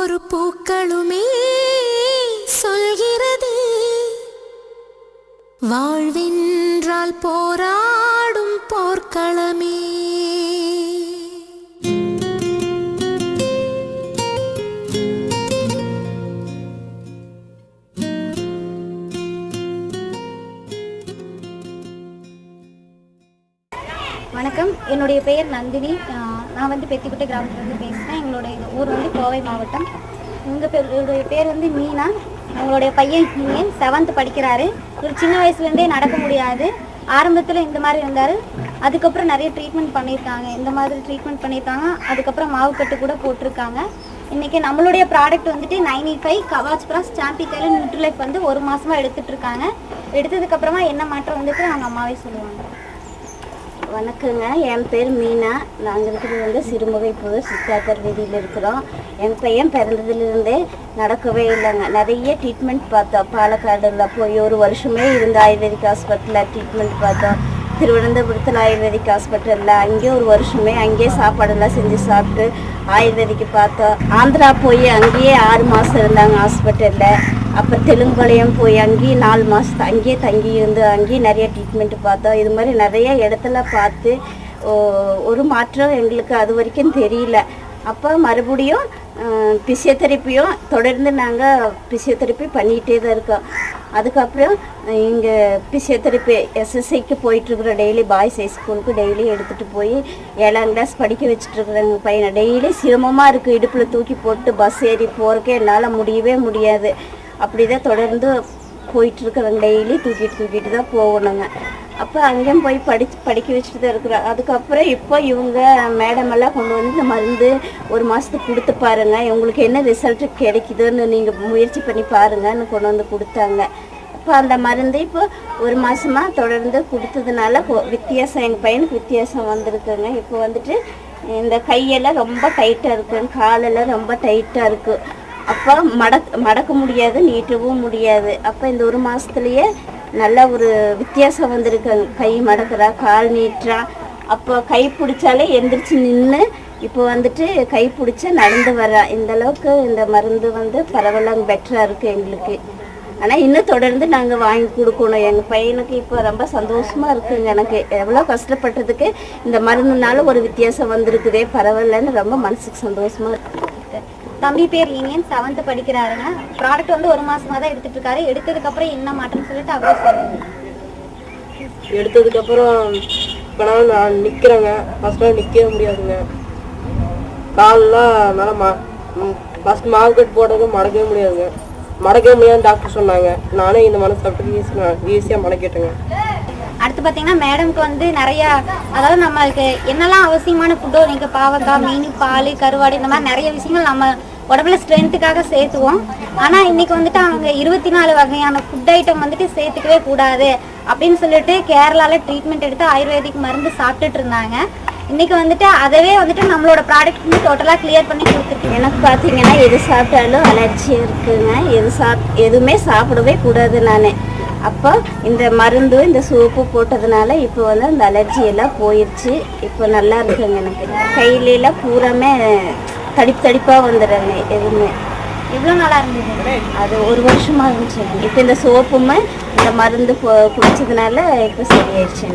ஒவ்வொரு பூக்களுமே சொல்கிறது வாழ்வென்றால் போராடும் போர்க்களமே. வணக்கம், என்னுடைய பெயர் நந்தினி. நான் வந்து பெத்திக்குட்டை கிராமத்துலேருந்து பேசுகிறேன். எங்களுடைய ஊர் வந்து கோவை மாவட்டம். உங்களுடைய பேர் வந்து மீனா. உங்களுடைய பையன் இங்கே 7th படிக்கிறாரு. ஒரு சின்ன வயசுலேருந்தே நடக்க முடியாது. ஆரம்பத்தில் இந்த மாதிரி இருந்தார். அதுக்கப்புறம் நிறைய ட்ரீட்மெண்ட் பண்ணியிருக்காங்க. இந்த மாதிரி ட்ரீட்மெண்ட் பண்ணியிருக்காங்க. அதுக்கப்புறம் மாவுக்கட்டு கூட போட்டிருக்காங்க. இன்றைக்கி நம்மளுடைய ப்ராடக்ட் வந்துட்டு 95 கவாச் ப்ராஸ் சாம்பி தைலம் நியூட்ரிலைஃப் வந்து 1 மாதமாக எடுத்துகிட்ருக்காங்க. எடுத்ததுக்கப்புறமா என்ன மாற்றம் வந்துட்டு அவங்க அம்மாவே சொல்லுவாங்க. வணக்கங்க, என் பேர் மீனா. நாங்கள் இருக்கிறது வந்து சிறுமுகைப்புதூர் சித்தாக்கர் வீதியில் இருக்கிறோம். என் பையன் பிறந்ததுலேருந்தே நடக்கவே இல்லைங்க. நிறைய ட்ரீட்மெண்ட் பார்த்தோம். பாலக்காடில் போய் 1 வருஷமே இருந்த ஆயுர்வேதிக் ஹாஸ்பிட்டலில் ட்ரீட்மெண்ட் பார்த்தோம். திருவனந்தபுரத்தில் ஆயுர்வேதிக் ஹாஸ்பிட்டலில் அங்கேயே 1 வருஷமே அங்கேயே சாப்பாடெல்லாம் செஞ்சு சாப்பிட்டு ஆயுர்வேதிக்கு பார்த்தோம். ஆந்திரா போய் அங்கேயே 6 மாதம் இருந்தாங்க ஹாஸ்பிட்டலில். அப்போ தெலுங்குலையும் போய் அங்கேயும் 4 மாதம் அங்கேயே தங்கி இருந்து அங்கேயும் நிறைய ட்ரீட்மெண்ட்டு பார்த்தோம். இது மாதிரி நிறைய இடத்துல பார்த்து ஒரு மாற்றம் எங்களுக்கு அது வரைக்கும் தெரியல. அப்போ மறுபடியும் பிசியோதெரப்பியும் தொடர்ந்து நாங்கள் பிசியோதெரப்பி பண்ணிகிட்டே தான் இருக்கோம். அதுக்கப்புறம் இங்கே பிசியோதெரப்பி எஸ்எஸ்ஐக்கு போயிட்டுருக்குறோம். டெய்லி பாய்ஸ் ஹை ஸ்கூலுக்கு டெய்லி எடுத்துகிட்டு போய் 7ஆம் கிளாஸ் படிக்க வச்சுட்ருக்குறேங்க பையனை. டெய்லி சிரமமாக இருக்குது. இடுப்பில் தூக்கி போட்டு பஸ் ஏறி போகிறக்கே என்னால் முடியவே முடியாது. அப்படி தான் தொடர்ந்து போயிட்டுருக்குறேங்க. டெய்லி தூக்கிட்டு தான் போகணுங்க. அப்போ அங்கேயும் போய் படிக்க வச்சுட்டு தான் இருக்கிறோம். அதுக்கப்புறம் இப்போ இவங்க மேடமெல்லாம் கொண்டு வந்து இந்த மருந்து 1 மாதத்துக்கு கொடுத்து பாருங்கள், உங்களுக்கு என்ன ரிசல்ட்டு கிடைக்குதுன்னு நீங்கள் முயற்சி பண்ணி பாருங்கன்னு கொண்டு வந்து கொடுத்தாங்க. இப்போ அந்த மருந்து இப்போ 1 மாதமாக தொடர்ந்து கொடுத்ததுனால வித்தியாசம் எங்கள் பையனுக்கு வித்தியாசம் வந்திருக்குங்க. இப்போ வந்துட்டு இந்த கையெல்லாம் ரொம்ப டைட்டாக இருக்குங்க, காலெல்லாம் ரொம்ப டைட்டாக இருக்குது. அப்போ மடக்க முடியாது, நீட்டவும் முடியாது. அப்போ இந்த 1 மாதத்துலேயே நல்ல ஒரு வித்தியாசம் வந்திருக்குங்க. கை மடக்கிறா, கால் நீட்டுறா. அப்போ கை பிடிச்சாலே எந்திரிச்சு நின்று இப்போ வந்துட்டு கை பிடிச்சா நடந்து வரா. இந்தளவுக்கு இந்த மருந்து வந்து பரவாயில்ல, பெட்டராக இருக்குது எங்களுக்கு. ஆனால் இன்னும் தொடர்ந்து நாங்கள் வாங்கி கொடுக்கணும். எங்கள் பையனுக்கு இப்போ ரொம்ப சந்தோஷமாக இருக்குங்க. எனக்கு எவ்வளோ கஷ்டப்பட்டதுக்கு இந்த மருந்துனால ஒரு வித்தியாசம் வந்திருக்குதே, பரவாயில்லன்னு ரொம்ப மனசுக்கு சந்தோஷமாக இருக்குது. தம்பி பேர் இனியன் 7th படிக்கிறாருங்க. ப்ராடக்ட் வந்து 1 மாதமாக தான் எடுத்துகிட்டு இருக்காரு. எடுத்ததுக்கப்புறம் என்ன மாற்றம்னு சொல்லிட்டு அவரே சொல்லுங்க. எடுத்ததுக்கப்புறம் இப்போ நான் நிற்கிறேங்க. ஃபஸ்ட்டாக நிற்கவே முடியாதுங்க. காலெலாம் நல்லா ஃபஸ்ட் மாவு கட் போடுறது மடக்கவே முடியாதுங்க. மடக்கவே முடியாதுன்னு டாக்டர் சொன்னாங்க. நானே இந்த மனசு சாப்பிட்டு ஈஸியாக மடக்கிட்டேங்க. அடுத்து பார்த்தீங்கன்னா மேடம்க்கு வந்து நிறையா, அதாவது நம்மளுக்கு என்னெல்லாம் அவசியமான ஃபுட்டோ, நீங்கள் பாவக்காய், மீன், பால், கருவாடு, இந்த மாதிரி நிறைய விஷயங்கள் நம்ம உடம்புல ஸ்ட்ரென்த்துக்காக சேர்த்துவோம். ஆனால் இன்றைக்கி வந்துட்டு அவங்க 24 வகையான ஃபுட் ஐட்டம் வந்துட்டு சேர்த்துக்கவே கூடாது அப்படின்னு சொல்லிட்டு கேரளாவில் ட்ரீட்மெண்ட் எடுத்து ஆயுர்வேதிக் மருந்து சாப்பிட்டுட்டு இருந்தாங்க. இன்றைக்கி வந்துட்டு அதவே வந்துட்டு நம்மளோட ப்ராடக்ட் வந்து டோட்டலாக கிளியர் பண்ணி கொடுத்துருக்கு. எனக்கு பார்த்தீங்கன்னா எது சாப்பிட்டாலும் அலர்ஜியாக இருக்குங்க. எதுவுமே சாப்பிடவே கூடாது நான். அப்போ இந்த மருந்து இந்த சோப்பு போட்டதுனால இப்போ வந்து அந்த அலர்ஜியெல்லாம் போயிடுச்சு. இப்போ நல்லா இருக்குங்க. எனக்கு கையிலெல்லாம் பூராமே தடிப்பாக வந்துடுறாங்க. எதுவுமே எவ்வளோ நல்லா இருந்தது? அது 1 வருஷமாக இருந்துச்சு. இப்போ இந்த சோப்புமே இந்த மருந்து குடிச்சதுனால இப்போ சரியாயிடுச்சு.